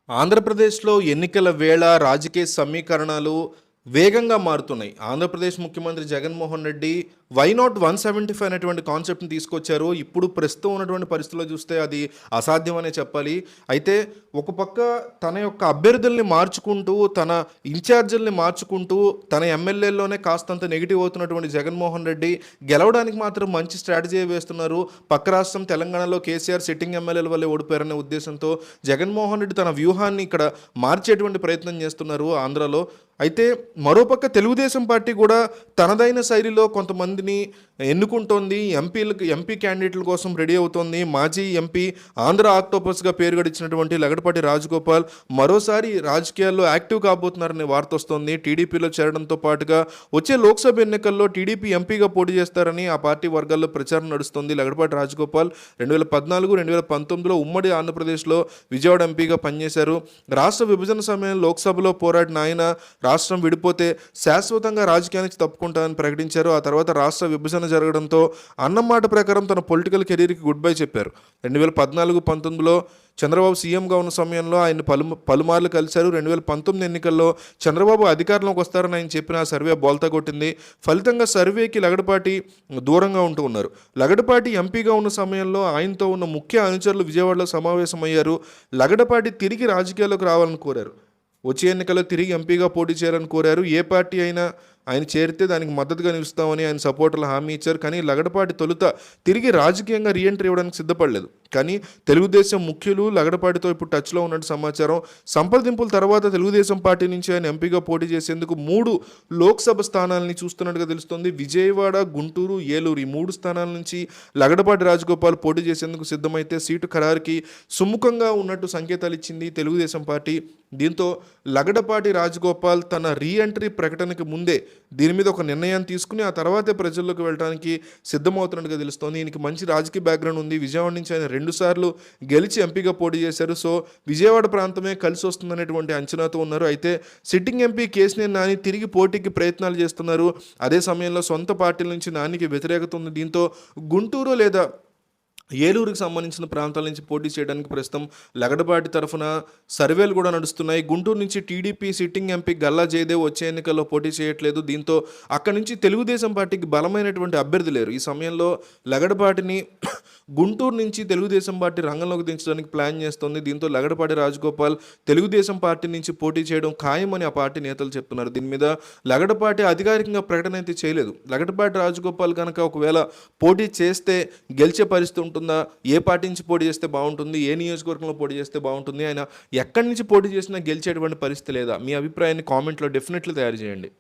ఆంధ్రప్రదేశ్‌లో ఎన్నికల వేళ రాజకీయ సమీకరణాలు వేగంగా మారుతున్నాయి. ఆంధ్రప్రదేశ్ ముఖ్యమంత్రి జగన్మోహన్ రెడ్డి వై నాట్ 175 అనేటువంటి కాన్సెప్ట్‌ని తీసుకొచ్చారు. ఇప్పుడు ప్రస్తుతం ఉన్నటువంటి పరిస్థితుల్లో చూస్తే అది అసాధ్యం అనే చెప్పాలి. అయితే ఒక పక్క తన యొక్క అభ్యర్థుల్ని మార్చుకుంటూ, తన ఇన్ఛార్జీలని మార్చుకుంటూ, తన ఎమ్మెల్యేల్లోనే కాస్తంత నెగెటివ్ అవుతున్నటువంటి జగన్మోహన్ రెడ్డి గెలవడానికి మాత్రం మంచి స్ట్రాటజీయే వేస్తున్నారు. పక్క రాష్ట్రం తెలంగాణలో కేసీఆర్ సిట్టింగ్ ఎమ్మెల్యేల వల్లే ఓడిపోయారనే ఉద్దేశంతో జగన్మోహన్ రెడ్డి తన వ్యూహాన్ని ఇక్కడ మార్చేటువంటి ప్రయత్నం చేస్తున్నారు ఆంధ్రాలో. అయితే మరోపక్క తెలుగుదేశం పార్టీ కూడా తనదైన శైలిలో కొంతమందిని ఎన్నుకుంటోంది. ఎంపీ క్యాండిడేట్ల కోసం రెడీ అవుతోంది. మాజీ ఎంపీ ఆంధ్ర ఆక్టోపస్గా పేరు గడించినటువంటి లగడపాటి రాజగోపాల్ మరోసారి రాజకీయాల్లో యాక్టివ్ కాబోతున్నారనే వార్త వస్తోంది. టీడీపీలో చేరడంతో పాటుగా వచ్చే లోక్సభ ఎన్నికల్లో టీడీపీ ఎంపీగా పోటీ చేస్తారని ఆ పార్టీ వర్గాల్లో ప్రచారం నడుస్తోంది. లగడపాటి రాజగోపాల్ 2014, 2019లో ఉమ్మడి ఆంధ్రప్రదేశ్లో విజయవాడ ఎంపీగా పనిచేశారు. రాష్ట్ర విభజన సమయంలో లోక్సభలో పోరాడిన ఆయన రాష్ట్రం విడిపోతే శాశ్వతంగా రాజకీయానికి తప్పుకుంటానని ప్రకటించారు. ఆ తర్వాత రాష్ట్ర విభజన జరగడంతో అన్నమాట ప్రకారం తన పొలిటికల్ కెరీర్కి గుడ్ బై చెప్పారు. 2014-19లో చంద్రబాబు సీఎంగా ఉన్న సమయంలో ఆయన పలుమార్లు కలిశారు. 2019 ఎన్నికల్లో చంద్రబాబు అధికారంలోకి వస్తారని ఆయన చెప్పిన ఆ సర్వే బోల్తా కొట్టింది. ఫలితంగా సర్వేకి లగడపాటి దూరంగా ఉంటూ ఉన్నారు. లగడపాటి ఎంపీగా ఉన్న సమయంలో ఆయనతో ఉన్న ముఖ్య అనుచరులు విజయవాడలో సమావేశమయ్యారు. లగడపాటి తిరిగి రాజకీయాల్లోకి రావాలని కోరారు. వచ్చే ఎన్నికల్లో తిరిగి ఎంపీగా పోటీ చేయాలని కోరారు. ఏ పార్టీ అయినా ఆయన చేరితే దానికి మద్దతుగా నిలుస్తామని ఆయన సపోర్టర్లు హామీ ఇచ్చారు. కానీ లగడపాటి తొలుత తిరిగి రాజకీయంగా రీఎంట్రీ ఇవ్వడానికి సిద్ధపడలేదు. కానీ తెలుగుదేశం ముఖ్యులు లగడపాటితో ఇప్పుడు టచ్లో ఉన్నట్టు సమాచారం. సంప్రదింపుల తర్వాత తెలుగుదేశం పార్టీ నుంచి ఆయన ఎంపీగా పోటీ చేసేందుకు 3 లోక్సభ స్థానాలని చూస్తున్నట్టుగా తెలుస్తోంది. విజయవాడ, గుంటూరు, ఏలూరు ఈ 3 స్థానాల నుంచి లగడపాటి రాజగోపాల్ పోటీ చేసేందుకు సిద్ధమైతే సీటు ఖరారుకి సుముఖంగా ఉన్నట్టు సంకేతాలు ఇచ్చింది తెలుగుదేశం పార్టీ. దీంతో లగడపాటి రాజగోపాల్ తన రీఎంట్రీ ప్రకటనకు ముందే దీని మీద ఒక నిర్ణయాన్ని తీసుకుని ఆ తర్వాతే ప్రజల్లోకి వెళ్ళడానికి సిద్ధమవుతున్నట్టుగా తెలుస్తోంది. ఈయనకి మంచి రాజకీయ బ్యాక్గ్రౌండ్ ఉంది. విజయవాడ నుంచి ఆయన 2 సార్లు గెలిచి ఎంపీగా పోటీ చేశారు. సో విజయవాడ ప్రాంతమే కలిసి వస్తుందనేటువంటి అంచనాతో ఉన్నారు. అయితే సిట్టింగ్ ఎంపీ కేశినేని నాని తిరిగి పోటీకి ప్రయత్నాలు చేస్తున్నారు. అదే సమయంలో సొంత పార్టీల నుంచి నానికి వ్యతిరేకత ఉంది. దీంతో గుంటూరు లేదా ఏలూరుకి సంబంధించిన ప్రాంతాల నుంచి పోటీ చేయడానికి ప్రస్తుతం లగడపాటి తరఫున సర్వేలు కూడా నడుస్తున్నాయి. గుంటూరు నుంచి TDP sitting MP Galla Jayadev వచ్చే ఎన్నికల్లో పోటీ చేయట్లేదు. దీంతో అక్కడి నుంచి తెలుగుదేశం పార్టీకి బలమైనటువంటి అభ్యర్థి లేరు. ఈ సమయంలో లగడపాటిని గుంటూరు నుంచి తెలుగుదేశం పార్టీ రంగంలోకి దించడానికి ప్లాన్ చేస్తోంది. దీంతో లగడపాటి రాజగోపాల్ తెలుగుదేశం పార్టీ నుంచి పోటీ చేయడం ఖాయమని ఆ పార్టీ నేతలు చెప్తున్నారు. దీని మీద లగడపాటి అధికారికంగా ప్రకటన అయితే చేయలేదు. లగడపాటి రాజగోపాల్ కనుక ఒకవేళ పోటీ చేస్తే గెలిచే పరిస్థితి ఉంటుందా, ఏ పార్టీ నుంచి పోటీ చేస్తే బాగుంటుంది, ఏ నియోజకవర్గంలో పోటీ చేస్తే బాగుంటుంది, ఆయన ఎక్కడి నుంచి పోటీ చేసినా గెలిచేటువంటి పరిస్థితి లేదా? మీ అభిప్రాయాన్ని కామెంట్లో డెఫినెట్లీ తయారు చేయండి.